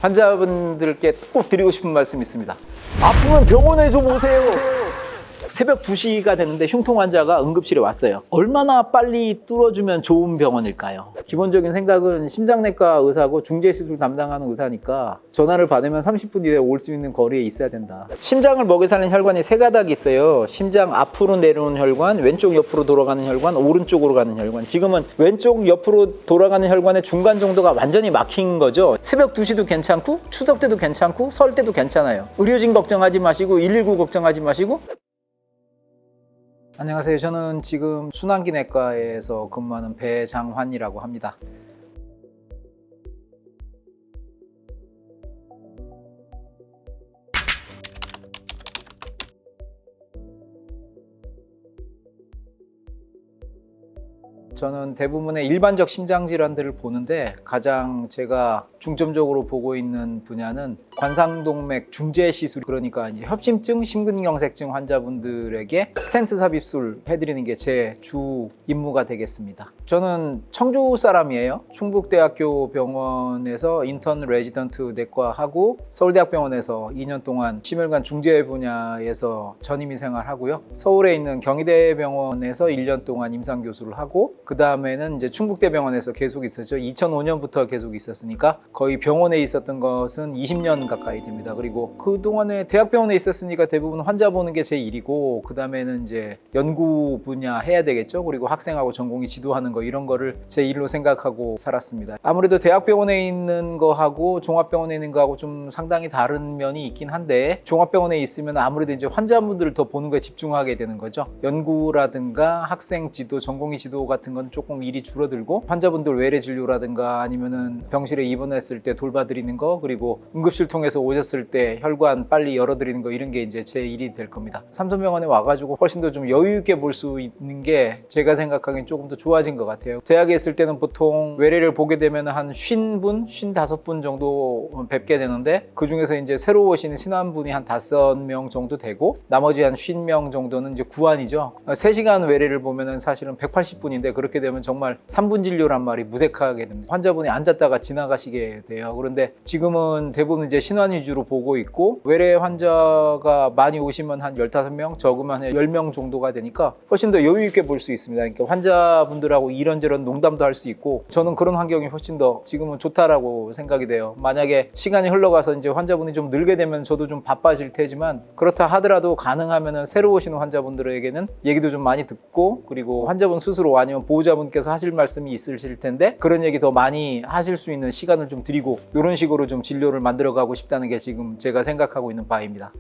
환자분들께 꼭 드리고 싶은 말씀이 있습니다. 아프면 병원에 좀 오세요. 새벽 2시가 됐는데 흉통 환자가 응급실에 왔어요. 얼마나 빨리 뚫어주면 좋은 병원일까요? 기본적인 생각은 심장내과 의사고 중재시술 담당하는 의사니까 전화를 받으면 30분 이내에 올 수 있는 거리에 있어야 된다. 심장을 먹여 사는 혈관이 세 가닥이 있어요. 심장 앞으로 내려오는 혈관, 왼쪽 옆으로 돌아가는 혈관, 오른쪽으로 가는 혈관. 지금은 왼쪽 옆으로 돌아가는 혈관의 중간 정도가 완전히 막힌 거죠. 새벽 2시도 괜찮고 추석 때도 괜찮고 설 때도 괜찮아요. 의료진 걱정하지 마시고 119 걱정하지 마시고. 안녕하세요. 저는 지금 순환기내과에서 근무하는 배장환이라고 합니다. 저는 대부분의 일반적 심장질환들을 보는데 가장 제가 중점적으로 보고 있는 분야는 관상동맥 중재 시술, 그러니까 이제 협심증, 심근경색증 환자분들에게 스텐트 삽입술 해드리는 게 제 주 임무가 되겠습니다. 저는 청주 사람이에요. 충북대학교 병원에서 인턴 레지던트 내과하고 서울대학병원에서 2년 동안 심혈관 중재 분야에서 전임의 생활하고요. 서울에 있는 경희대병원에서 1년 동안 임상교수를 하고 그 다음에는 이제 충북대병원에서 계속 있었죠. 2005년부터 계속 있었으니까 거의 병원에 있었던 것은 20년 가까이 됩니다. 그리고 그동안에 대학병원에 있었으니까 대부분 환자 보는 게 제 일이고 그 다음에는 이제 연구 분야 해야 되겠죠. 그리고 학생하고 전공의 지도하는 거 이런 거를 제 일로 생각하고 살았습니다. 아무래도 대학병원에 있는 거하고 종합병원에 있는 거하고 좀 상당히 다른 면이 있긴 한데 종합병원에 있으면 아무래도 이제 환자분들을 더 보는 거에 집중하게 되는 거죠. 연구라든가 학생 지도, 전공의 지도 같은 건 조금 일이 줄어들고 환자분들 외래 진료라든가 아니면은 병실에 입원했을 때 돌봐드리는 거, 그리고 응급실 통해서 오셨을 때 혈관 빨리 열어드리는 거, 이런 게 이제 제 일이 될 겁니다. 삼성병원에 와가지고 훨씬 더 좀 여유 있게 볼 수 있는 게 제가 생각하기엔 조금 더 좋아진 것 같아요. 대학에 있을 때는 보통 외래를 보게 되면 한 50분, 55분 정도 뵙게 되는데 그 중에서 이제 새로 오시는 신환분이 한 5명 정도 되고 나머지 한 50명 정도는 이제 구안이죠. 3시간 외래를 보면은 사실은 180분인데 그렇게 되면 정말 3분 진료란 말이 무색하게 됩니다. 환자분이 앉았다가 지나가시게 돼요. 그런데 지금은 대부분 이제 신환 위주로 보고 있고 외래 환자가 많이 오시면 한 15명, 적으면 한 10명 정도가 되니까 훨씬 더 여유 있게 볼 수 있습니다. 그러니까 환자분들하고 이런저런 농담도 할 수 있고 저는 그런 환경이 훨씬 더 지금은 좋다라고 생각이 돼요. 만약에 시간이 흘러가서 이제 환자분이 좀 늘게 되면 저도 좀 바빠질 테지만 그렇다 하더라도 가능하면은 새로 오시는 환자분들에게는 얘기도 좀 많이 듣고 그리고 환자분 스스로 아니면 보호자분께서 하실 말씀이 있으실 텐데 그런 얘기 더 많이 하실 수 있는 시간을 좀 드리고 이런 식으로 좀 진료를 만들어 가고 싶다는 게 지금 제가 생각하고 있는 바입니다.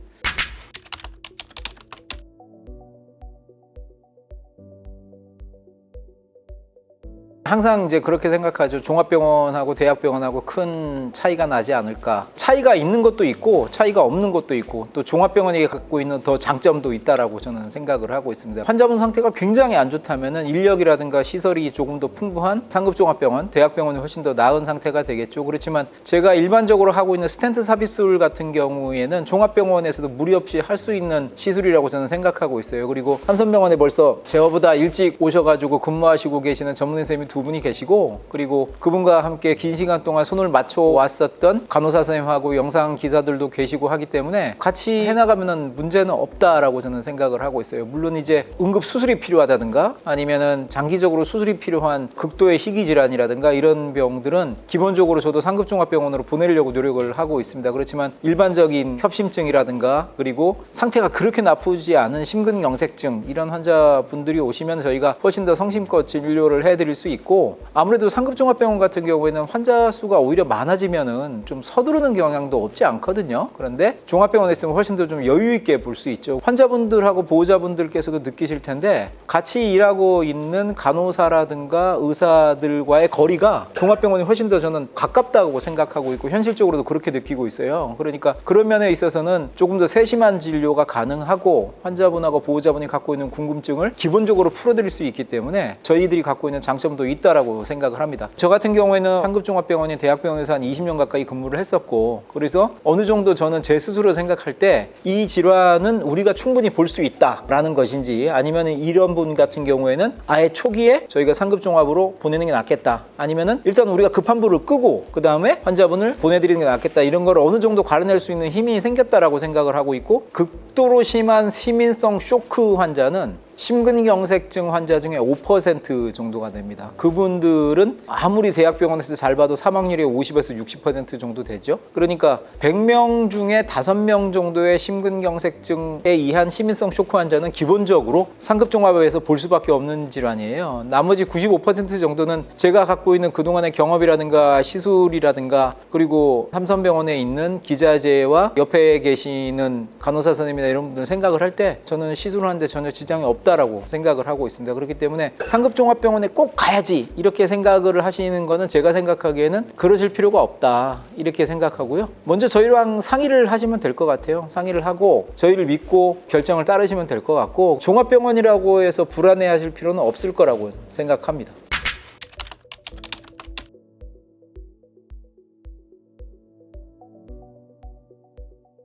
항상 이제 그렇게 생각하죠. 종합병원하고 대학병원하고 큰 차이가 나지 않을까. 차이가 있는 것도 있고 차이가 없는 것도 있고 또 종합병원이 갖고 있는 더 장점도 있다라고 저는 생각을 하고 있습니다. 환자분 상태가 굉장히 안 좋다면은 인력이라든가 시설이 조금 더 풍부한 상급 종합병원, 대학병원이 훨씬 더 나은 상태가 되겠죠. 그렇지만 제가 일반적으로 하고 있는 스텐트 삽입술 같은 경우에는 종합병원에서도 무리 없이 할 수 있는 시술이라고 저는 생각하고 있어요. 그리고 삼성병원에 벌써 저보다 일찍 오셔가지고 근무하시고 계시는 전문의 선생님이 두 분이 계시고 그리고 그분과 함께 긴 시간 동안 손을 맞춰 왔었던 간호사 선생님하고 영상 기사들도 계시고 하기 때문에 같이 해나가면은 문제는 없다라고 저는 생각을 하고 있어요. 물론 이제 응급 수술이 필요하다든가 아니면은 장기적으로 수술이 필요한 극도의 희귀 질환이라든가 이런 병들은 기본적으로 저도 상급종합병원으로 보내려고 노력을 하고 있습니다. 그렇지만 일반적인 협심증이라든가 그리고 상태가 그렇게 나쁘지 않은 심근경색증 이런 환자분들이 오시면 저희가 훨씬 더 성심껏 진료를 해드릴 수 있고 아무래도 상급종합병원 같은 경우에는 환자 수가 오히려 많아지면은 좀 서두르는 경향도 없지 않거든요. 그런데 종합병원에 있으면 훨씬 더 좀 여유 있게 볼 수 있죠. 환자분들하고 보호자분들께서도 느끼실 텐데 같이 일하고 있는 간호사라든가 의사들과의 거리가 종합병원이 훨씬 더 저는 가깝다고 생각하고 있고 현실적으로도 그렇게 느끼고 있어요. 그러니까 그런 면에 있어서는 조금 더 세심한 진료가 가능하고 환자분하고 보호자분이 갖고 있는 궁금증을 기본적으로 풀어드릴 수 있기 때문에 저희들이 갖고 있는 장점도 있다라고 생각을 합니다. 저 같은 경우에는 상급종합병원이 대학병원에서 한 20년 가까이 근무를 했었고, 그래서 어느 정도 저는 제 스스로 생각할 때 이 질환은 우리가 충분히 볼 수 있다라는 것인지, 아니면 이런 분 같은 경우에는 아예 초기에 저희가 상급종합으로 보내는 게 낫겠다, 아니면은 일단 우리가 급한 불을 끄고 그 다음에 환자분을 보내드리는 게 낫겠다, 이런 걸 어느 정도 가려낼 수 있는 힘이 생겼다라고 생각을 하고 있고, 극도로 심한 시민성 쇼크 환자는 심근경색증 환자 중에 5% 정도가 됩니다. 그분들은 아무리 대학병원에서 잘 봐도 사망률이 50에서 60% 정도 되죠. 그러니까 100명 중에 5명 정도의 심근경색증에 의한 시민성 쇼크 환자는 기본적으로 상급종합에서 볼 수밖에 없는 질환이에요. 나머지 95% 정도는 제가 갖고 있는 그동안의 경험이라든가 시술이라든가, 그리고 삼성병원에 있는 기자재와 옆에 계시는 간호사 선생님이나 이런 분들 생각을 할 때 저는 시술하는데 전혀 지장이 없다라고 생각을 하고 있습니다. 그렇기 때문에 상급종합병원에 꼭 가야지 이렇게 생각을 하시는 거는 제가 생각하기에는 그러실 필요가 없다 이렇게 생각하고요. 먼저 저희랑 상의를 하시면 될 것 같아요. 상의를 하고 저희를 믿고 결정을 따르시면 될 것 같고, 종합병원이라고 해서 불안해하실 필요는 없을 거라고 생각합니다.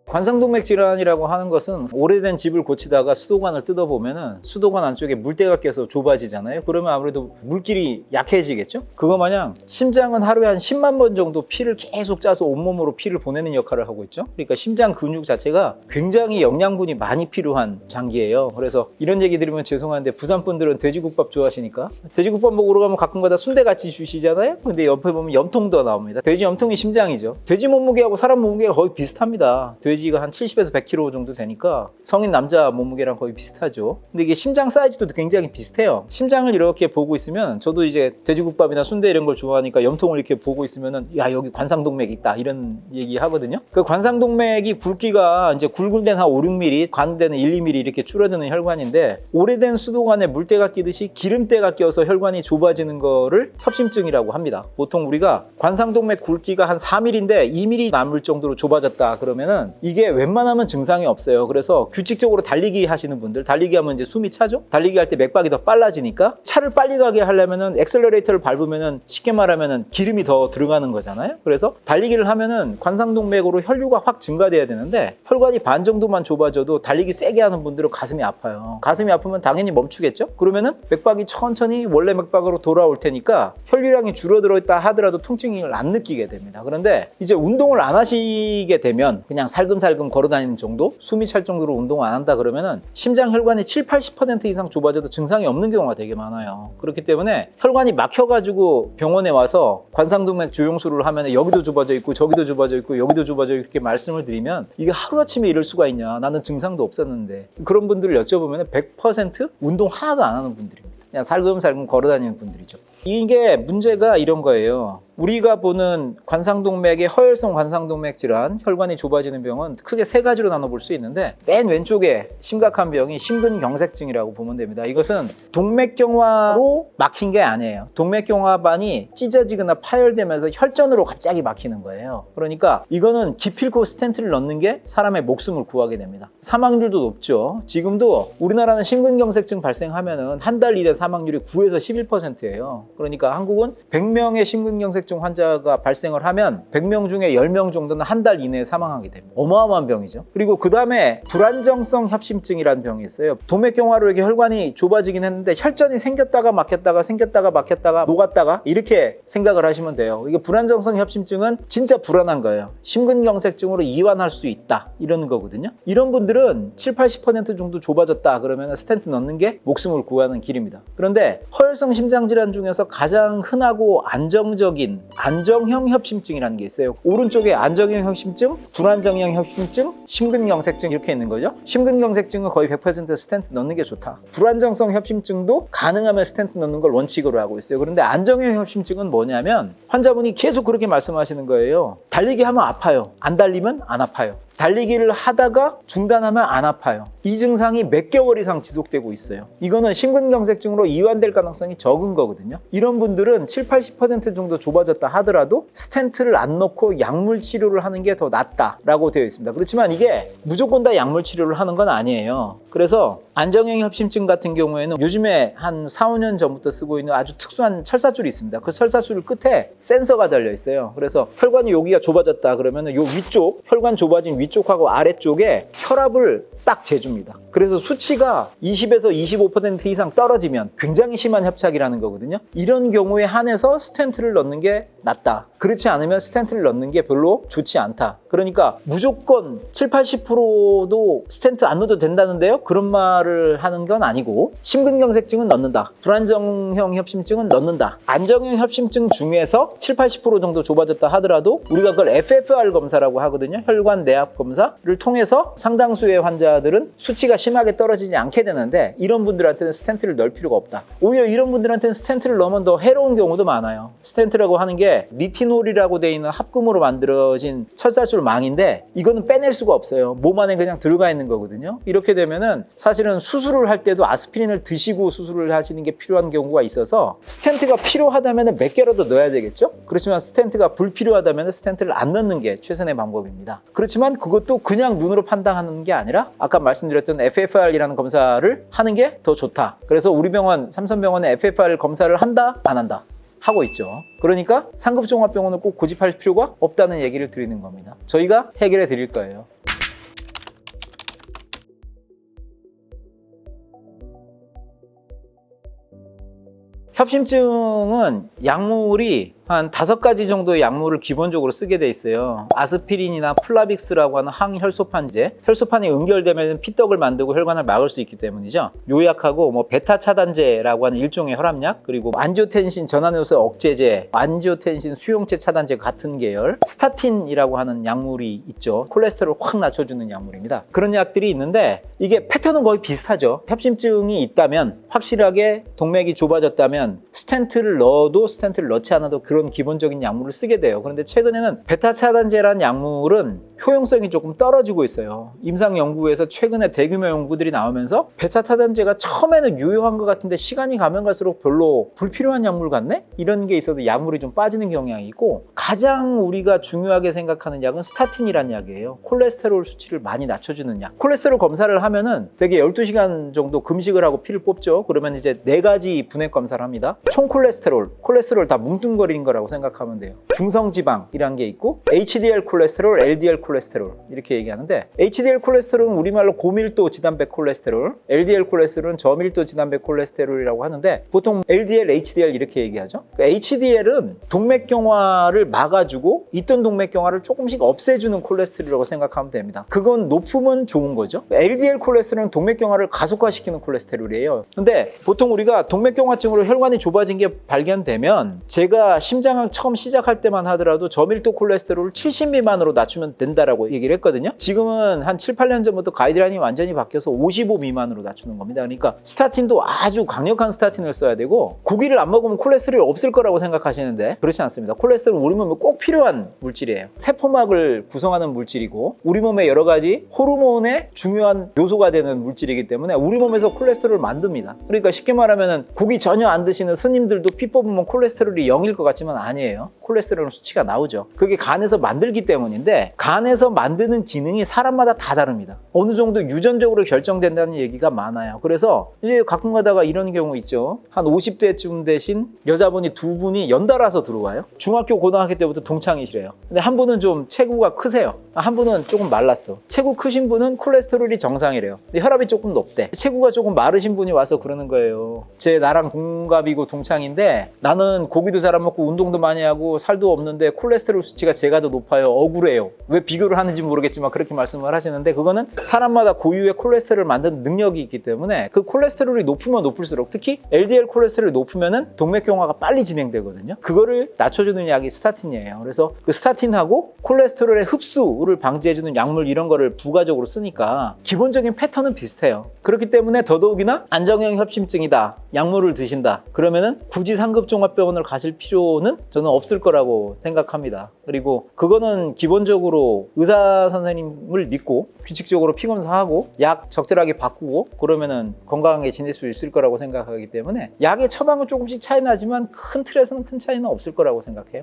관상동맥 질환이라고 하는 것은 오래된 집을 고치다가 수도관을 뜯어보면은 수도관 안쪽에 물때가 껴서 좁아지잖아요. 그러면 아무래도 물길이 약해지겠죠. 그거 마냥 심장은 하루에 한 10만 번 정도 피를 계속 짜서 온몸으로 피를 보내는 역할을 하고 있죠. 그러니까 심장 근육 자체가 굉장히 영양분이 많이 필요한 장기예요. 그래서 이런 얘기 들으면 죄송한데 부산 분들은 돼지국밥 좋아하시니까 돼지국밥 먹으러 가면 가끔가다 순대 같이 주시잖아요. 근데 옆에 보면 염통도 나옵니다. 돼지 염통이 심장이죠. 돼지 몸무게하고 사람 몸무게가 거의 비슷합니다. 돼지가 한 70에서 100kg 정도 되니까 성인 남자 몸무게랑 거의 비슷하죠. 근데 이게 심장 사이즈도 굉장히 비슷해요. 심장을 이렇게 보고 있으면, 저도 이제 돼지국밥이나 순대 이런 걸 좋아하니까 염통을 이렇게 보고 있으면은 야, 여기 관상동맥 있다 이런 얘기 하거든요. 그 관상동맥이 굵기가 이제 굵은 데는 한 5, 6mm, 관 데는 1, 2mm 이렇게 줄어드는 혈관인데, 오래된 수도관에 물때가 끼듯이 기름때가 껴서 혈관이 좁아지는 거를 협심증이라고 합니다. 보통 우리가 관상동맥 굵기가 한 4mm인데 2mm 남을 정도로 좁아졌다 그러면은 이게 웬만하면 증상이 없어요. 그래서 규칙적으로 달리기 하시는 분들, 달리기 하면 이제 숨이 차죠. 달리기 할 때 맥박이 더 빨라지니까 차를 빨리 가게 하려면은 엑셀러레이터를 밟으면은 쉽게 말하면은 기름이 더 들어가는 거잖아요. 그래서 달리기를 하면은 관상동맥으로 혈류가 확 증가돼야 되는데 혈관이 반 정도만 좁아져도 달리기 세게 하는 분들은 가슴이 아파요. 가슴이 아프면 당연히 멈추겠죠. 그러면은 맥박이 천천히 원래 맥박으로 돌아올 테니까 혈류량이 줄어들었다 하더라도 통증을 안 느끼게 됩니다. 그런데 이제 운동을 안 하시게 되면 그냥 살금살금 걸어 다니는 정도, 숨이 찰 정도로 운동을 안 한다 그러면은 심장 혈관이 70-80% 이상 좁아져도 증상이 없는 경우가 되게 많아요. 그렇기 때문에 혈관이 막혀가지고 병원에 와서 관상동맥 조영술을 하면 여기도 좁아져 있고 저기도 좁아져 있고 여기도 좁아져 있고 이렇게 말씀을 드리면 이게 하루아침에 이럴 수가 있냐, 나는 증상도 없었는데, 그런 분들을 여쭤보면 100% 운동 하나도 안 하는 분들입니다. 그냥 살금살금 걸어 다니는 분들이죠. 이게 문제가 이런 거예요. 우리가 보는 관상동맥의 허혈성 관상동맥 질환, 혈관이 좁아지는 병은 크게 세 가지로 나눠볼 수 있는데, 맨 왼쪽에 심각한 병이 심근경색증이라고 보면 됩니다. 이것은 동맥경화로 막힌 게 아니에요. 동맥경화반이 찢어지거나 파열되면서 혈전으로 갑자기 막히는 거예요. 그러니까 이거는 기필코 스텐트를 넣는 게 사람의 목숨을 구하게 됩니다. 사망률도 높죠. 지금도 우리나라는 심근경색증 발생하면은 한 달 이내 사망률이 9에서 11%예요. 그러니까 한국은 100명의 심근경색증 환자가 발생을 하면 100명 중에 10명 정도는 한 달 이내에 사망하게 됩니다. 어마어마한 병이죠. 그리고 그 다음에 불안정성 협심증이라는 병이 있어요. 동맥경화로 이렇게 혈관이 좁아지긴 했는데 혈전이 생겼다가 막혔다가 생겼다가 막혔다가 녹았다가 이렇게 생각을 하시면 돼요. 이게 불안정성 협심증은 진짜 불안한 거예요. 심근경색증으로 이완할 수 있다 이러는 거거든요. 이런 분들은 70-80% 정도 좁아졌다 그러면 스텐트 넣는 게 목숨을 구하는 길입니다. 그런데 허혈성 심장질환 중에서 가장 흔하고 안정적인 안정형 협심증이라는 게 있어요. 오른쪽에 안정형 협심증, 불안정형 협심증, 심근경색증 이렇게 있는 거죠. 심근경색증은 거의 100% 스텐트 넣는 게 좋다. 불안정성 협심증도 가능하면 스텐트 넣는 걸 원칙으로 하고 있어요. 그런데 안정형 협심증은 뭐냐면 환자분이 계속 그렇게 말씀하시는 거예요. 달리기 하면 아파요. 안 달리면 안 아파요. 달리기를 하다가 중단하면 안 아파요. 이 증상이 몇 개월 이상 지속되고 있어요. 이거는 심근경색증으로 이완될 가능성이 적은 거거든요. 이런 분들은 70-80% 정도 좁아졌다 하더라도 스텐트를 안 넣고 약물 치료를 하는 게 더 낫다라고 되어 있습니다. 그렇지만 이게 무조건 다 약물 치료를 하는 건 아니에요. 그래서 안정형 협심증 같은 경우에는 요즘에 한 4-5년 전부터 쓰고 있는 아주 특수한 철사줄이 있습니다. 그 철사줄 끝에 센서가 달려 있어요. 그래서 혈관이 여기가 좁아졌다 그러면 요 위쪽, 혈관 좁아진 위쪽하고 아래쪽에 혈압을 딱 재줍니다. 그래서 수치가 20에서 25% 이상 떨어지면 굉장히 심한 협착이라는 거거든요. 이런 경우에 한해서 스텐트를 넣는 게 낫다. 그렇지 않으면 스텐트를 넣는 게 별로 좋지 않다. 그러니까 무조건 70-80%도 스텐트 안 넣어도 된다는데요? 그런 말을 하는 건 아니고 심근경색증은 넣는다. 불안정형 협심증은 넣는다. 안정형 협심증 중에서 70-80% 정도 좁아졌다 하더라도 우리가 그걸 FFR 검사라고 하거든요. 혈관 내압 검사를 통해서 상당수의 환자들은 수치가 심하게 떨어지지 않게 되는데 이런 분들한테는 스텐트를 넣을 필요가 없다. 오히려 이런 분들한테는 스텐트를 넣으면 더 해로운 경우도 많아요. 스텐트라고 하는 게 리티놀이라고 되어 있는 합금으로 만들어진 철사줄 망인데 이거는 빼낼 수가 없어요. 몸 안에 그냥 들어가 있는 거거든요. 이렇게 되면은 사실은 수술을 할 때도 아스피린을 드시고 수술을 하시는 게 필요한 경우가 있어서 스텐트가 필요하다면 몇 개라도 넣어야 되겠죠? 그렇지만 스텐트가 불필요하다면 스텐트를 안 넣는 게 최선의 방법입니다. 그렇지만 그것도 그냥 눈으로 판단하는 게 아니라 아까 말씀드렸던 FFR이라는 검사를 하는 게 더 좋다. 그래서 우리 병원, 삼성병원에 FFR 검사를 한다, 안 한다? 하고 있죠. 그러니까 상급종합병원을 꼭 고집할 필요가 없다는 얘기를 드리는 겁니다. 저희가 해결해 드릴 거예요. 협심증은 약물이 한 5가지 정도의 약물을 기본적으로 쓰게 돼 있어요. 아스피린이나 플라빅스라고 하는 항혈소판제, 혈소판이 응결되면 피떡을 만들고 혈관을 막을 수 있기 때문이죠. 요약하고 뭐 베타 차단제라고 하는 일종의 혈압약, 그리고 안지오텐신 전환효소 억제제, 안지오텐신 수용체 차단제 같은 계열, 스타틴이라고 하는 약물이 있죠. 콜레스테롤을 확 낮춰주는 약물입니다. 그런 약들이 있는데 이게 패턴은 거의 비슷하죠. 협심증이 있다면, 확실하게 동맥이 좁아졌다면 스텐트를 넣어도 스텐트를 넣지 않아도 그런 기본적인 약물을 쓰게 돼요. 그런데 최근에는 베타 차단제라는 약물은 효용성이 조금 떨어지고 있어요. 임상 연구에서 최근에 대규모 연구들이 나오면서 베타 차단제가 처음에는 유효한 것 같은데 시간이 가면 갈수록 별로 불필요한 약물 같네? 이런 게 있어서 약물이 좀 빠지는 경향이 있고, 가장 우리가 중요하게 생각하는 약은 스타틴이라는 약이에요. 콜레스테롤 수치를 많이 낮춰주는 약. 콜레스테롤 검사를 하면은 되게 12시간 정도 금식을 하고 피를 뽑죠. 그러면 이제 4가지 분해 검사를 합니다. 총 콜레스테롤 다 뭉뚱거리는 거라고 생각하면 돼요. 중성지방이란 게 있고 HDL 콜레스테롤, LDL 콜레스테롤 이렇게 얘기하는데, HDL 콜레스테롤은 우리말로 고밀도 지단백 콜레스테롤, LDL 콜레스테롤은 저밀도 지단백 콜레스테롤이라고 하는데 보통 LDL, HDL 이렇게 얘기하죠. HDL은 동맥경화를 막아주고 있던 동맥경화를 조금씩 없애주는 콜레스테롤이라고 생각하면 됩니다. 그건 높으면 좋은 거죠. LDL 콜레스테롤은 동맥경화를 가속화시키는 콜레스테롤이에요. 근데 보통 우리가 동맥경화증으로 혈관이 좁아진 게 발견되면, 제가 심장학 처음 시작할 때만 하더라도 저밀도 콜레스테롤을 70 미만으로 낮추면 된다라고 얘기를 했거든요. 지금은 한 7-8년 전부터 가이드라인이 완전히 바뀌어서 55 미만으로 낮추는 겁니다. 그러니까 스타틴도 아주 강력한 스타틴을 써야 되고, 고기를 안 먹으면 콜레스테롤이 없을 거라고 생각하시는데 그렇지 않습니다. 콜레스테롤은 우리 몸에 꼭 필요한 물질이에요. 세포막을 구성하는 물질이고 우리 몸의 여러 가지 호르몬의 중요한 요소가 되는 물질이기 때문에 우리 몸에서 콜레스테롤을 만듭니다. 그러니까 쉽게 말하면 고기 전혀 안 드시는 스님들도 피 뽑으면 콜레스테롤이 0일 것 같지만 아니에요. 콜레스테롤 수치가 나오죠. 그게 간에서 만들기 때문인데, 간에서 만드는 기능이 사람마다 다 다릅니다. 어느 정도 유전적으로 결정된다는 얘기가 많아요. 그래서 이제 가끔 가다가 이런 경우 있죠. 한 50대쯤 되신 여자분이 2분이 연달아서 들어와요. 중학교 고등학교 때부터 동창이시래요. 근데 한 분은 좀 체구가 크세요. 한 분은 조금 말랐어. 체구 크신 분은 콜레스테롤이 정상이래요. 근데 혈압이 조금 높대. 체구가 조금 마르신 분이 와서 그러는 거예요. 나랑 동갑이고 동창인데 나는 고기도 잘 안 먹고 운동도 많이 하고 살도 없는데 콜레스테롤 수치가 제가 더 높아요. 억울해요. 왜 비교를 하는지 모르겠지만 그렇게 말씀을 하시는데, 그거는 사람마다 고유의 콜레스테롤을 만드는 능력이 있기 때문에 그 콜레스테롤이 높으면 높을수록, 특히 LDL 콜레스테롤이 높으면은 동맥경화가 빨리 진행되거든요. 그거를 낮춰주는 약이 스타틴이에요. 그래서 그 스타틴하고 콜레스테롤의 흡수를 물을 방지해주는 약물 이런 거를 부가적으로 쓰니까 기본적인 패턴은 비슷해요. 그렇기 때문에 더더욱이나 안정형 협심증이다, 약물을 드신다 그러면은 굳이 상급종합병원을 가실 필요는 저는 없을 거라고 생각합니다. 그리고 그거는 기본적으로 의사 선생님을 믿고 규칙적으로 피검사하고 약 적절하게 바꾸고 그러면은 건강하게 지낼 수 있을 거라고 생각하기 때문에 약의 처방은 조금씩 차이 나지만 큰 틀에서는 큰 차이는 없을 거라고 생각해요.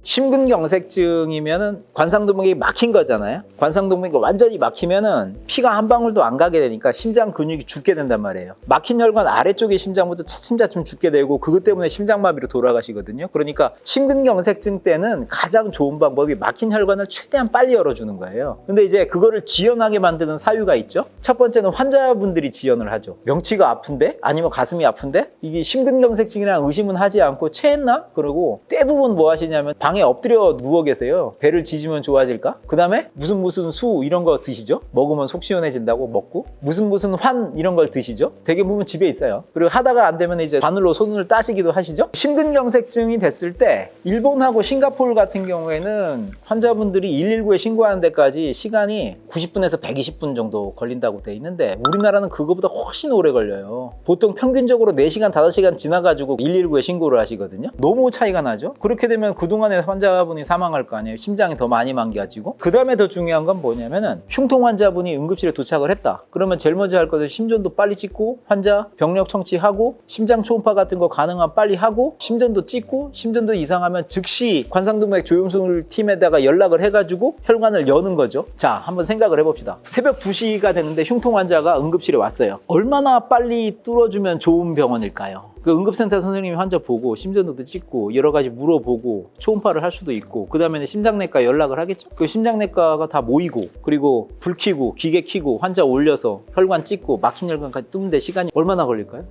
심근경색증이면은 관상동맥이 막힌 거잖아요. 관상동맥이 완전히 막히면은 피가 한 방울도 안 가게 되니까 심장 근육이 죽게 된단 말이에요. 막힌 혈관 아래쪽의 심장부터 차츰차츰 죽게 되고 그것 때문에 심장마비로 돌아가시거든요. 그러니까 심근경색증 때는 가장 좋은 방법이 막힌 혈관을 최대한 빨리 열어주는 거예요. 근데 이제 그거를 지연하게 만드는 사유가 있죠. 첫 번째는 환자분들이 지연을 하죠. 명치가 아픈데 아니면 가슴이 아픈데 이게 심근경색증이라는 의심은 하지 않고 체했나? 그러고 대부분 뭐 하시냐면 방에 엎드려 누워 계세요. 배를 지지면 좋아질까? 그 다음에 무슨 수 이런 거 드시죠? 먹으면 속 시원해진다고 먹고 무슨 환 이런 걸 드시죠? 되게 보면 집에 있어요. 그리고 하다가 안 되면 이제 바늘로 손을 따시기도 하시죠? 심근경색증이 됐을 때 일본하고 싱가포르 같은 경우에는 환자분들이 119에 신고하는 데까지 시간이 90분에서 120분 정도 걸린다고 돼 있는데 우리나라는 그거보다 훨씬 오래 걸려요. 보통 평균적으로 4시간, 5시간 지나가지고 119에 신고를 하시거든요. 너무 차이가 나죠? 그렇게 되면 그동안에 환자분이 사망할 거 아니에요. 심장이 더 많이 망가지고. 그 다음에 더 중요한 건 뭐냐면은 흉통 환자분이 응급실에 도착을 했다. 그러면 제일 먼저 할 것은 심전도 빨리 찍고 환자 병력 청취하고 심장 초음파 같은 거 가능한 빨리 하고 심전도 찍고 심전도 이상하면 즉시 관상동맥 조영술 팀에다가 연락을 해가지고 혈관을 여는 거죠. 자, 한번 생각을 해봅시다. 새벽 2시가 됐는데 흉통 환자가 응급실에 왔어요. 얼마나 빨리 뚫어주면 좋은 병원일까요? 그 응급센터 선생님이 환자 보고 심전도도 찍고 여러 가지 물어보고 초음파를 할 수도 있고 그 다음에는 심장내과 연락을 하겠죠. 그 심장내과가 다 모이고 그리고 불 켜고 기계 켜고 환자 올려서 혈관 찍고 막힌 혈관까지 뚫는데 시간이 얼마나 걸릴까요?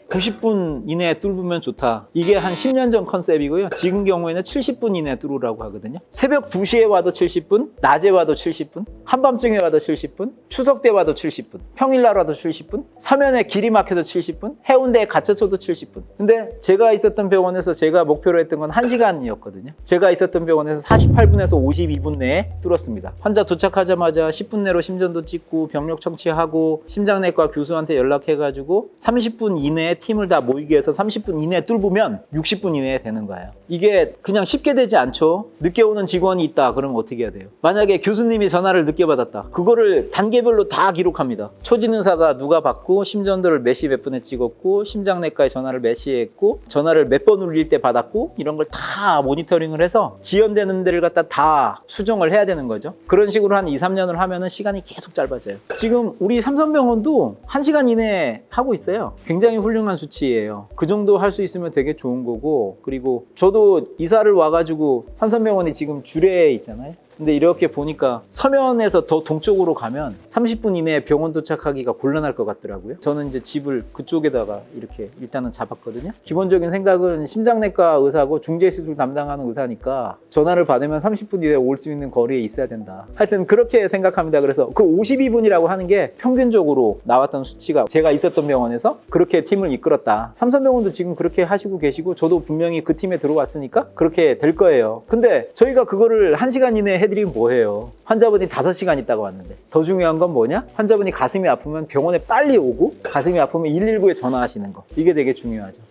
90분 이내에 뚫으면 좋다. 이게 한 10년 전 컨셉이고요. 지금 경우에는 70분 이내에 뚫으라고 하거든요. 새벽 2시에 와도 70분, 낮에 와도 70분, 한밤중에 와도 70분, 추석 때 와도 70분, 평일날 와도 70분, 서면에 길이 막혀도 70분, 해운대에 갇혀서도 70분. 근데 제가 있었던 병원에서 제가 목표로 했던 건 1시간이었거든요. 제가 있었던 병원에서 48분에서 52분 내에 뚫었습니다. 환자 도착하자마자 10분 내로 심전도 찍고 병력 청취하고 심장내과 교수한테 연락해가지고 30분 이내에 팀을 다 모이게 해서 30분 이내에 뚫으면 60분 이내에 되는 거예요. 이게 그냥 쉽게 되지 않죠. 늦게 오는 직원이 있다. 그러면 어떻게 해야 돼요? 만약에 교수님이 전화를 늦게 받았다. 그거를 단계별로 다 기록합니다. 초진의사가 누가 받고 심전도를 몇 시 몇 분에 찍었고 심장내과에 전화를 몇 시에 했고 전화를 몇 번 울릴 때 받았고 이런 걸 다 모니터링을 해서 지연되는 데를 갖다 다 수정을 해야 되는 거죠. 그런 식으로 한 2, 3년을 하면은 시간이 계속 짧아져요. 지금 우리 삼성병원도 1시간 이내에 하고 있어요. 굉장히 훌륭한 수치예요. 그 정도 할 수 있으면 되게 좋은 거고 그리고 저도 이사를 와가지고 삼성병원이 지금 주례에 있잖아요. 근데 이렇게 보니까 서면에서 더 동쪽으로 가면 30분 이내에 병원 도착하기가 곤란할 것 같더라고요. 저는 이제 집을 그쪽에다가 이렇게 일단은 잡았거든요. 기본적인 생각은 심장내과 의사고 중재시술 담당하는 의사니까 전화를 받으면 30분 이내에 올 수 있는 거리에 있어야 된다. 하여튼 그렇게 생각합니다. 그래서 그 52분이라고 하는 게 평균적으로 나왔던 수치가 제가 있었던 병원에서 그렇게 팀을 이끌었다. 삼성병원도 지금 그렇게 하시고 계시고 저도 분명히 그 팀에 들어왔으니까 그렇게 될 거예요. 근데 저희가 그거를 1시간 이내에 해드리면 뭐해요? 환자분이 5시간 있다가 왔는데 더 중요한 건 뭐냐? 환자분이 가슴이 아프면 병원에 빨리 오고 가슴이 아프면 119에 전화하시는 거. 이게 되게 중요하죠.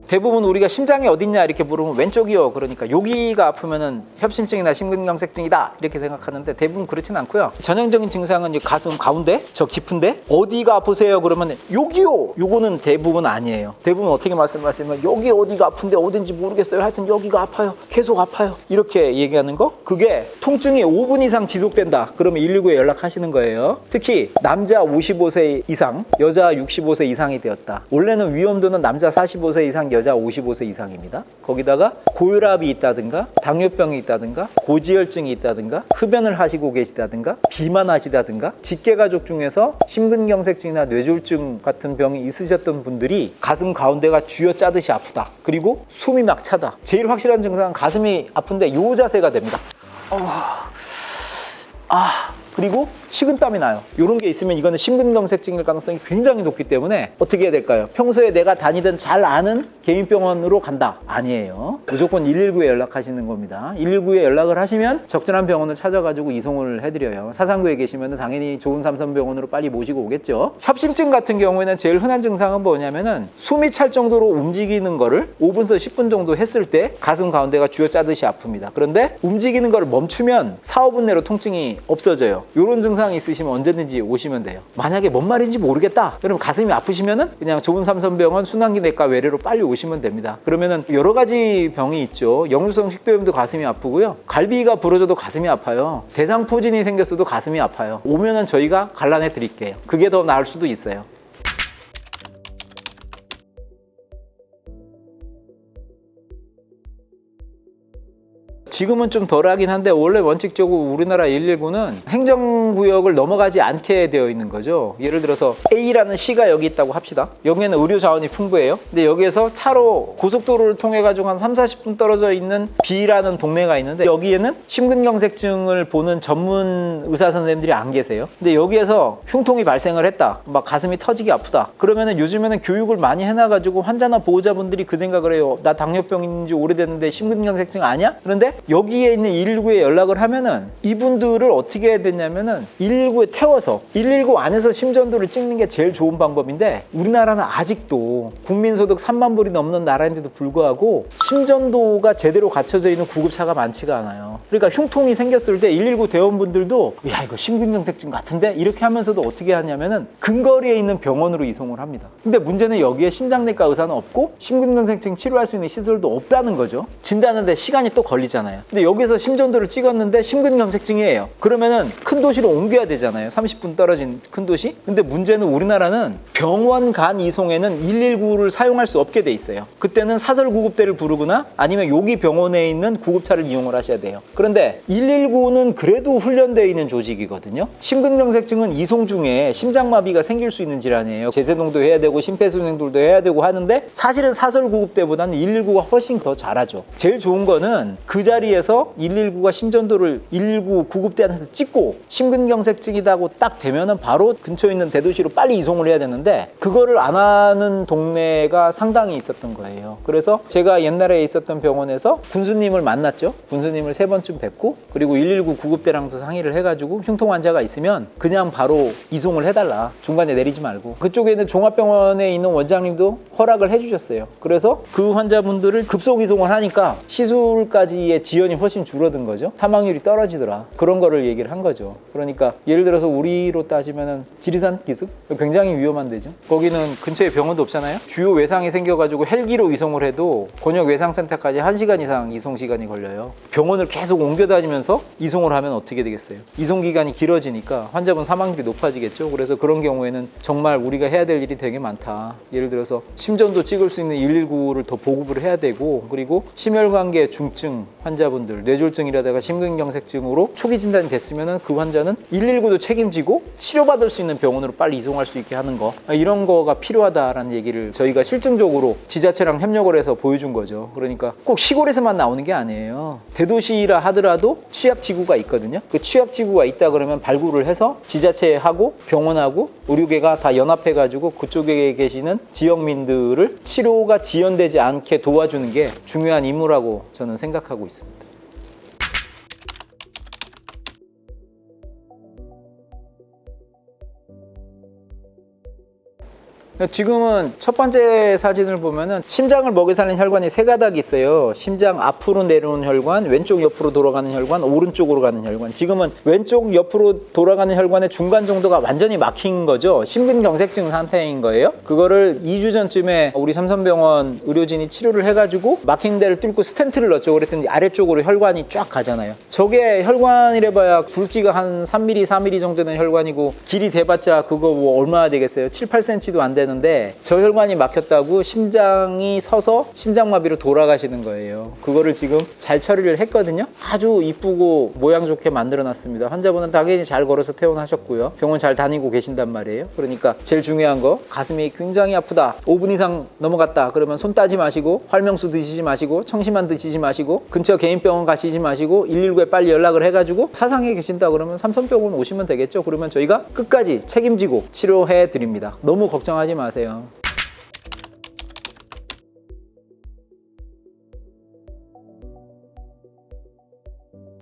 대부분 우리가 심장이 어딨냐 이렇게 물으면 왼쪽이요. 그러니까 여기가 아프면은 협심증이나 심근경색증이다 이렇게 생각하는데 대부분 그렇지는 않고요. 전형적인 증상은 가슴 가운데 저 깊은데 어디가 아프세요? 그러면 여기요. 요거는 대부분 아니에요. 대부분 어떻게 말씀하시면 여기 어디가 아픈데 어딘지 모르겠어요. 하여튼 여기가 아파요. 계속 아파요. 이렇게 얘기하는 거. 그게 통증이 5분 이상 지속된다. 그러면 119에 연락하시는 거예요. 특히 남자 55세 이상, 여자 65세 이상이 되었다. 원래는 위험도는 남자 45세 이상, 여자 55세 이상입니다. 거기다가 고혈압이 있다든가 당뇨병이 있다든가 고지혈증이 있다든가 흡연을 하시고 계시다든가 비만하시다든가 직계가족 중에서 심근경색증이나 뇌졸중 같은 병이 있으셨던 분들이 가슴 가운데가 쥐어짜듯이 아프다. 그리고 숨이 막 차다. 제일 확실한 증상은 가슴이 아픈데 요 자세가 됩니다. 그리고 식은땀이 나요. 이런 게 있으면 이거는 심근경색증일 가능성이 굉장히 높기 때문에 어떻게 해야 될까요? 평소에 내가 다니던 잘 아는 개인병원으로 간다? 아니에요. 무조건 119에 연락하시는 겁니다. 119에 연락을 하시면 적절한 병원을 찾아가지고 이송을 해드려요. 사상구에 계시면 당연히 좋은 삼성병원으로 빨리 모시고 오겠죠. 협심증 같은 경우에는 제일 흔한 증상은 뭐냐면은 숨이 찰 정도로 움직이는 거를 5분에서 10분 정도 했을 때 가슴 가운데가 쥐어짜듯이 아픕니다. 그런데 움직이는 거를 멈추면 4, 5분 내로 통증이 없어져요. 이런 증상이 있으시면 언제든지 오시면 돼요. 만약에 뭔 말인지 모르겠다. 그럼 가슴이 아프시면은 그냥 좋은 삼성병원 순환기내과 외래로 빨리 오시면 됩니다. 그러면은 여러 가지 병이 있죠. 역류성 식도염도 가슴이 아프고요. 갈비가 부러져도 가슴이 아파요. 대상포진이 생겼어도 가슴이 아파요. 오면은 저희가 갈라내 드릴게요. 그게 더 나을 수도 있어요. 지금은 좀 덜하긴 한데 원래 원칙적으로 우리나라 119는 행정구역을 넘어가지 않게 되어 있는 거죠. 예를 들어서 A라는 시가 여기 있다고 합시다. 여기에는 의료 자원이 풍부해요. 근데 여기에서 차로 고속도로를 통해 가지고 한 3, 40분 떨어져 있는 B라는 동네가 있는데 여기에는 심근경색증을 보는 전문 의사 선생님들이 안 계세요. 근데 여기에서 흉통이 발생을 했다. 막 가슴이 터지기 아프다. 그러면은 요즘에는 교육을 많이 해놔 가지고 환자나 보호자분들이 그 생각을 해요. 나 당뇨병인 지 오래됐는데 심근경색증 아니야? 그런데 여기에 있는 119에 연락을 하면은 이분들을 어떻게 해야 되냐면은 119에 태워서 119 안에서 심전도를 찍는 게 제일 좋은 방법인데 우리나라는 아직도 국민소득 3만 불이 넘는 나라인데도 불구하고 심전도가 제대로 갖춰져 있는 구급차가 많지가 않아요. 그러니까 흉통이 생겼을 때 119 대원분들도 야 이거 심근경색증 같은데? 이렇게 하면서도 어떻게 하냐면은 근거리에 있는 병원으로 이송을 합니다. 근데 문제는 여기에 심장내과 의사는 없고 심근경색증 치료할 수 있는 시설도 없다는 거죠. 진단하는데 시간이 또 걸리잖아요. 근데 여기서 심전도를 찍었는데 심근경색증이에요. 그러면은 큰 도시로 옮겨야 되잖아요. 30분 떨어진 큰 도시. 근데 문제는 우리나라는 병원 간 이송에는 119를 사용할 수 없게 돼 있어요. 그때는 사설구급대를 부르거나 아니면 여기 병원에 있는 구급차를 이용을 하셔야 돼요. 그런데 119는 그래도 훈련되어 있는 조직이거든요. 심근경색증은 이송 중에 심장마비가 생길 수 있는 질환이에요. 제세동도 해야 되고 심폐소생술도 해야 되고 하는데 사실은 사설구급대보다는 119가 훨씬 더 잘하죠. 제일 좋은 거는 그 자리에서 119가 심전도를 119 구급대 안에서 찍고 심근경색증이라고 딱 되면은 바로 근처에 있는 대도시로 빨리 이송을 해야 되는데 그거를 안 하는 동네가 상당히 있었던 거예요. 그래서 제가 옛날에 있었던 병원에서 군수님을 만났죠. 군수님을 3번쯤 뵙고 그리고 119 구급대랑도 상의를 해가지고 흉통 환자가 있으면 그냥 바로 이송을 해달라. 중간에 내리지 말고. 그쪽에 있는 종합병원에 있는 원장님도 허락을 해주셨어요. 그래서 그 환자분들을 급속 이송을 하니까 시술까지의 지연이 훨씬 줄어든 거죠. 사망률이 떨어지더라. 그런 거를 얘기를 한 거죠. 그러니까 예를 들어서 우리로 따지면은 지리산 기슭 굉장히 위험한 데죠. 거기는 근처에 병원도 없잖아요. 주요 외상이 생겨가지고 헬기로 이송을 해도 곤역 외상센터까지 1시간 이상 이송 시간이 걸려요. 병원을 계속 옮겨 다니면서 이송을 하면 어떻게 되겠어요? 이송 기간이 길어지니까 환자분 사망률이 높아지겠죠. 그래서 그런 경우에는 정말 우리가 해야 될 일이 되게 많다. 예를 들어서 심전도 찍을 수 있는 119를 더 보급을 해야 되고 그리고 심혈관계 중증 환자분들 뇌졸중이라다가 심근경색증으로 초기 진단이 됐으면 그 환자는 119도 책임지고 치료받을 수 있는 병원으로 빨리 이송할 수 있게 하는 거 이런 거가 필요하다라는 얘기를 저희가 실증적으로 지자체랑 협력을 해서 보여준 거죠. 그러니까 꼭 시골에서만 나오는 게 아니에요. 대도시라 하더라도 취약지구가 있거든요. 그 취약지구가 있다 그러면 발굴을 해서 지자체하고 병원하고 의료계가 다 연합해가지고 그쪽에 계시는 지역민들을 치료가 지연되지 않게 도와주는 게 중요한 임무라고 저는 생각하고 있습니다. 지금은 첫 번째 사진을 보면은 심장을 먹여 사는 혈관이 3가닥이 있어요. 심장 앞으로 내려오는 혈관, 왼쪽 옆으로 돌아가는 혈관, 오른쪽으로 가는 혈관. 지금은 왼쪽 옆으로 돌아가는 혈관의 중간 정도가 완전히 막힌 거죠. 심근경색증 상태인 거예요. 그거를 2주 전쯤에 우리 삼성병원 의료진이 치료를 해가지고 막힌 데를 뚫고 스텐트를 넣었죠. 그랬더니 아래쪽으로 혈관이 쫙 가잖아요. 저게 혈관이래 봐야 굵기가 한 3mm, 4mm 정도 되는 혈관이고 길이 대봤자 그거 뭐 얼마나 되겠어요? 7, 8cm도 안 되는 되는데 저혈관이 막혔다고 심장이 서서 심장마비로 돌아가시는 거예요. 그거를 지금 잘 처리를 했거든요. 아주 이쁘고 모양 좋게 만들어 놨습니다. 환자분은 당연히 잘 걸어서 퇴원하셨고요. 병원 잘 다니고 계신단 말이에요. 그러니까 제일 중요한 거, 가슴이 굉장히 아프다, 5분 이상 넘어갔다 그러면 손 따지 마시고, 활명수 드시지 마시고, 청심환 드시지 마시고, 근처 개인병원 가시지 마시고 119에 빨리 연락을 해가지고 사상에 계신다 그러면 삼성병원 오시면 되겠죠. 그러면 저희가 끝까지 책임지고 치료해 드립니다. 너무 걱정하지 마세요.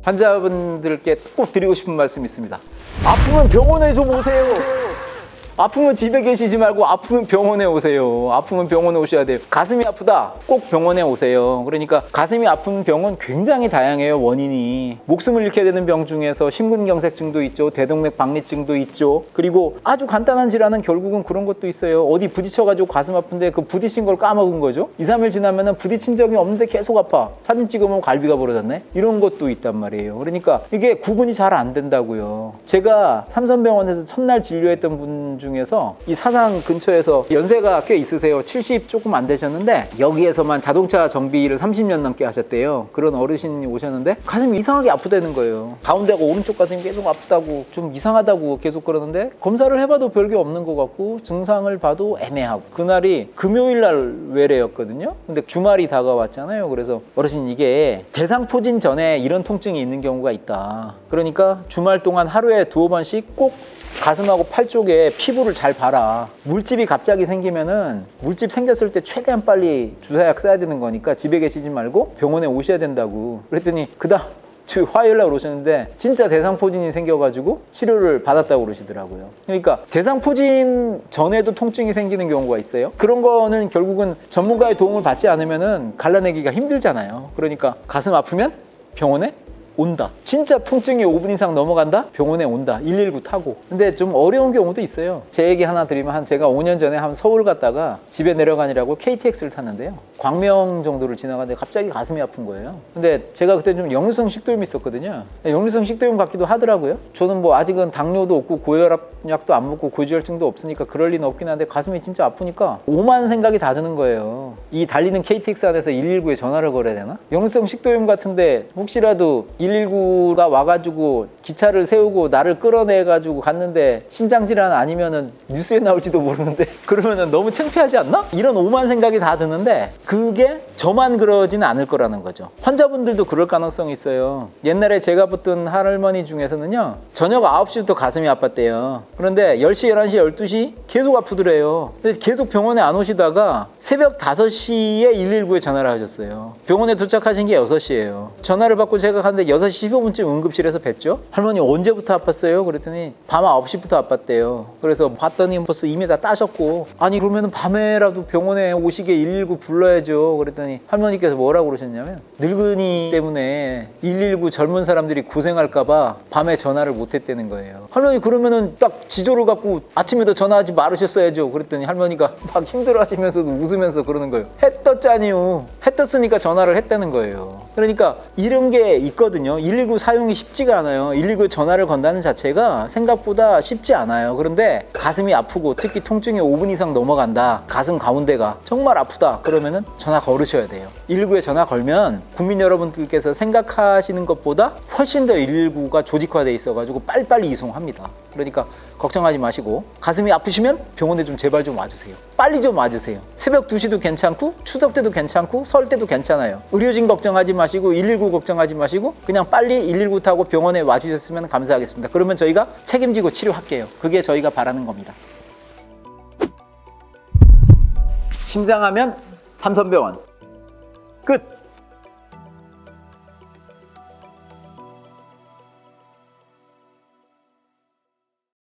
환자분들께 꼭 드리고 싶은 말씀이 있습니다. 아프면 병원에 좀 오세요. 아프면 집에 계시지 말고 아프면 병원에 오세요. 아프면 병원에 오셔야 돼요. 가슴이 아프다, 꼭 병원에 오세요. 그러니까 가슴이 아픈 병은 굉장히 다양해요. 원인이 목숨을 잃게 되는 병 중에서 심근경색증도 있죠, 대동맥 박리증도 있죠. 그리고 아주 간단한 질환은 결국은 그런 것도 있어요. 어디 부딪혀가지고 가슴 아픈데 그 부딪힌 걸 까먹은 거죠. 2, 3일 지나면 부딪힌 적이 없는데 계속 아파, 사진 찍으면 갈비가 벌어졌네, 이런 것도 있단 말이에요. 그러니까 이게 구분이 잘 안 된다고요. 제가 삼성병원에서 첫날 진료했던 분 중에서 이 사상 근처에서 연세가 꽤 있으세요. 70 조금 안 되셨는데 여기에서만 자동차 정비를 30년 넘게 하셨대요. 그런 어르신이 오셨는데 가슴이 이상하게 아프다는 거예요. 가운데가 오른쪽 가슴이 계속 아프다고, 좀 이상하다고 계속 그러는데 검사를 해봐도 별게 없는 것 같고 증상을 봐도 애매하고, 그날이 금요일 날 외래였거든요. 근데 주말이 다가왔잖아요. 그래서 어르신, 이게 대상포진 전에 이런 통증이 있는 경우가 있다. 그러니까 주말 동안 하루에 2-5번씩 꼭 가슴하고 팔 쪽에 피부를 잘 봐라. 물집이 갑자기 생기면은, 물집 생겼을 때 최대한 빨리 주사약 써야 되는 거니까 집에 계시지 말고 병원에 오셔야 된다고. 그랬더니 그다음 저 화요일 날 오셨는데 진짜 대상포진이 생겨가지고 치료를 받았다고 그러시더라고요. 그러니까 대상포진 전에도 통증이 생기는 경우가 있어요. 그런 거는 결국은 전문가의 도움을 받지 않으면은 갈라내기가 힘들잖아요. 그러니까 가슴 아프면 병원에 온다. 진짜 통증이 5분 이상 넘어간다? 병원에 온다. 119 타고. 근데 좀 어려운 경우도 있어요. 제 얘기 하나 드리면, 제가 5년 전에 서울 갔다가 집에 내려가느라고 KTX를 탔는데요. 광명 정도를 지나가는데 갑자기 가슴이 아픈 거예요. 근데 제가 그때 좀 역류성 식도염이 있었거든요. 역류성 식도염 같기도 하더라고요. 저는 뭐 아직은 당뇨도 없고 고혈압약도 안 먹고 고지혈증도 없으니까 그럴 리는 없긴 한데 가슴이 진짜 아프니까 오만 생각이 다 드는 거예요. 이 달리는 KTX 안에서 119에 전화를 걸어야 되나? 역류성 식도염 같은데 혹시라도 119가 와가지고 기차를 세우고 나를 끌어내가지고 갔는데 심장질환 아니면은 뉴스에 나올지도 모르는데 그러면은 너무 창피하지 않나? 이런 오만 생각이 다 드는데 그게 저만 그러지는 않을 거라는 거죠. 환자분들도 그럴 가능성이 있어요. 옛날에 제가 봤던 할머니 중에서는요, 저녁 9시부터 가슴이 아팠대요. 그런데 10시, 11시, 12시 계속 아프더래요. 근데 계속 병원에 안 오시다가 새벽 5시에 119에 전화를 하셨어요. 병원에 도착하신 게 6시예요. 전화를 받고 제가 갔는데 6시 15분쯤 응급실에서 뵀죠. 할머니 언제부터 아팠어요? 그랬더니 밤 9시부터 아팠대요. 그래서 봤더니 벌써 이미 다 따셨고, 아니 그러면 밤에라도 병원에 오시게 119 불러야죠. 그랬더니 할머니께서 뭐라고 그러셨냐면, 늙은이 때문에 119 젊은 사람들이 고생할까봐 밤에 전화를 못했다는 거예요. 할머니, 그러면은 딱 지조를 갖고 아침에도 전화하지 말으셨어야죠. 그랬더니 할머니가 막 힘들어하시면서도 웃으면서 그러는 거예요. 해 떴잖니요. 해 떴으니까 전화를 했다는 거예요. 그러니까 이런 게 있거든요. 119 사용이 쉽지가 않아요. 119에 전화를 건다는 자체가 생각보다 쉽지 않아요. 그런데 가슴이 아프고 특히 통증이 5분 이상 넘어간다, 가슴 가운데가 정말 아프다, 그러면은 전화 걸으셔야 돼요. 119에 전화 걸면 국민 여러분들께서 생각하시는 것보다 훨씬 더 119가 조직화되어 있어가지고 빨리빨리 이송합니다. 그러니까 걱정하지 마시고 가슴이 아프시면 병원에 좀 제발 좀 와주세요. 빨리 좀 와주세요. 새벽 2시도 괜찮고 추석 때도 괜찮고 설 때도 괜찮아요. 의료진 걱정하지 마시고 119 걱정하지 마시고 그냥 빨리 119 타고 병원에 와주셨으면 감사하겠습니다. 그러면 저희가 책임지고 치료할게요. 그게 저희가 바라는 겁니다. 심장하면 삼성병원. 끝!